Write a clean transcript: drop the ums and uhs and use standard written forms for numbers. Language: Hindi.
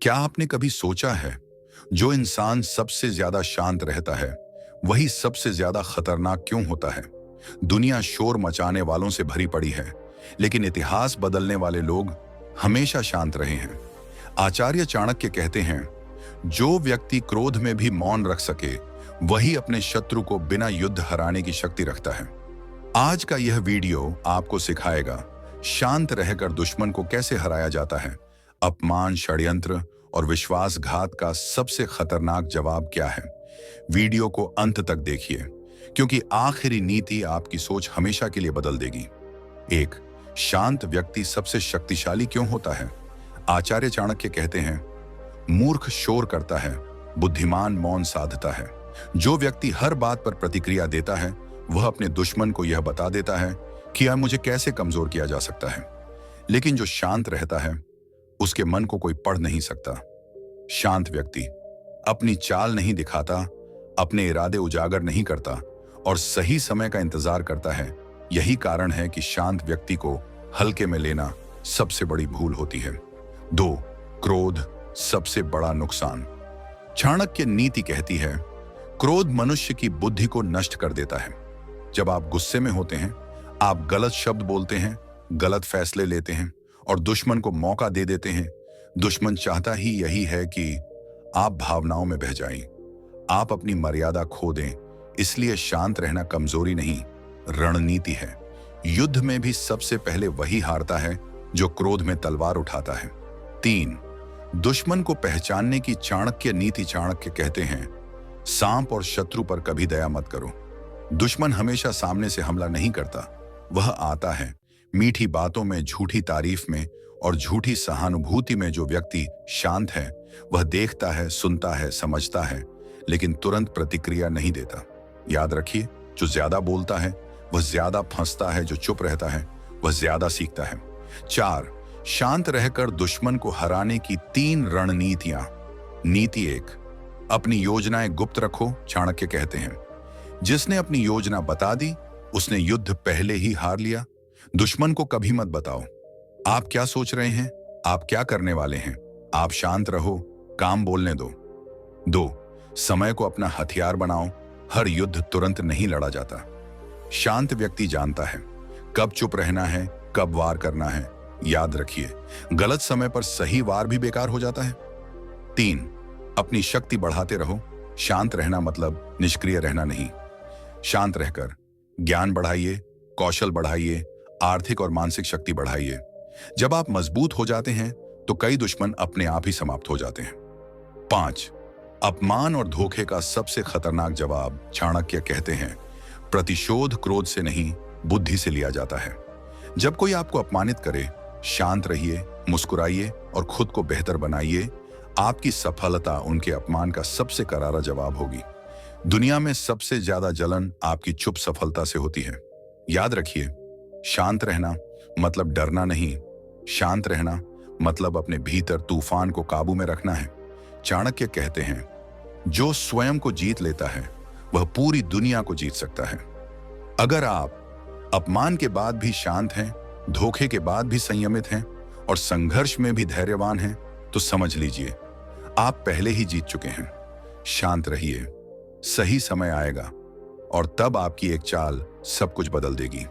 क्या आपने कभी सोचा है, जो इंसान सबसे ज्यादा शांत रहता है वही सबसे ज्यादा खतरनाक क्यों होता है? दुनिया शोर मचाने वालों से भरी पड़ी है, लेकिन इतिहास बदलने वाले लोग हमेशा शांत रहे हैं। आचार्य चाणक्य कहते हैं, जो व्यक्ति क्रोध में भी मौन रख सके वही अपने शत्रु को बिना युद्ध हराने की शक्ति रखता है। आज का यह वीडियो आपको सिखाएगा शांत रहकर दुश्मन को कैसे हराया जाता है। अपमान, षड्यंत्र और विश्वासघात का सबसे खतरनाक जवाब क्या है। वीडियो को अंत तक देखिए, क्योंकि आखिरी नीति आपकी सोच हमेशा के लिए बदल देगी। एक, शांत व्यक्ति सबसे शक्तिशाली क्यों होता है? आचार्य चाणक्य कहते हैं, मूर्ख शोर करता है, बुद्धिमान मौन साधता है। जो व्यक्ति हर बात पर प्रतिक्रिया देता है वह अपने दुश्मन को यह बता देता है कि यह मुझे कैसे कमजोर किया जा सकता है। लेकिन जो शांत रहता है उसके मन को कोई पढ़ नहीं सकता। शांत व्यक्ति अपनी चाल नहीं दिखाता, अपने इरादे उजागर नहीं करता और सही समय का इंतजार करता है। यही कारण है कि शांत व्यक्ति को हल्के में लेना सबसे बड़ी भूल होती है। 2, क्रोध सबसे बड़ा नुकसान। चाणक्य नीति कहती है, क्रोध मनुष्य की बुद्धि को नष्ट कर देता है। जब आप गुस्से में होते हैं, आप गलत शब्द बोलते हैं, गलत फैसले लेते हैं और दुश्मन को मौका दे देते हैं। दुश्मन चाहता ही यही है कि आप भावनाओं में बह जाएं, आप अपनी मर्यादा खो दें। इसलिए शांत रहना कमजोरी नहीं, रणनीति है। युद्ध में भी सबसे पहले वही हारता है जो क्रोध में तलवार उठाता है। 3, दुश्मन को पहचानने की चाणक्य नीति। चाणक्य कहते हैं, सांप और शत्रु पर कभी दया मत करो। दुश्मन हमेशा सामने से हमला नहीं करता, वह आता है मीठी बातों में, झूठी तारीफ में और झूठी सहानुभूति में। जो व्यक्ति शांत है वह देखता है, सुनता है, समझता है, लेकिन तुरंत प्रतिक्रिया नहीं देता। याद रखिए, जो ज्यादा बोलता है वह ज्यादा फंसता है, जो चुप रहता है वह ज्यादा सीखता है। 4, शांत रहकर दुश्मन को हराने की 3 रणनीतियां। नीति 1, अपनी योजनाएं गुप्त रखो। चाणक्य कहते हैं, जिसने अपनी योजना बता दी उसने युद्ध पहले ही हार लिया। दुश्मन को कभी मत बताओ आप क्या सोच रहे हैं, आप क्या करने वाले हैं। आप शांत रहो, काम बोलने दो। 2, समय को अपना हथियार बनाओ। हर युद्ध तुरंत नहीं लड़ा जाता। शांत व्यक्ति जानता है कब चुप रहना है, कब वार करना है। याद रखिए, गलत समय पर सही वार भी बेकार हो जाता है। 3, अपनी शक्ति बढ़ाते रहो। शांत रहना मतलब निष्क्रिय रहना नहीं। शांत रहकर ज्ञान बढ़ाइए, कौशल बढ़ाइए, आर्थिक और मानसिक शक्ति बढ़ाइए। जब आप मजबूत हो जाते हैं तो कई दुश्मन अपने आप ही समाप्त हो जाते हैं। 5, अपमान और धोखे का सबसे खतरनाक जवाब। चाणक्य कहते हैं, प्रतिशोध क्रोध से नहीं, बुद्धि से लिया जाता है। जब कोई आपको अपमानित करे, शांत रहिए, मुस्कुराइए और खुद को बेहतर बनाइए। आपकी सफलता उनके अपमान का सबसे करारा जवाब होगी। दुनिया में सबसे ज्यादा जलन आपकी चुप सफलता से होती है। याद रखिए, शांत रहना मतलब डरना नहीं, शांत रहना मतलब अपने भीतर तूफान को काबू में रखना है। चाणक्य कहते हैं, जो स्वयं को जीत लेता है वह पूरी दुनिया को जीत सकता है। अगर आप अपमान के बाद भी शांत हैं, धोखे के बाद भी संयमित हैं और संघर्ष में भी धैर्यवान हैं, तो समझ लीजिए आप पहले ही जीत चुके हैं। शांत रहिए, सही समय आएगा और तब आपकी एक चाल सब कुछ बदल देगी।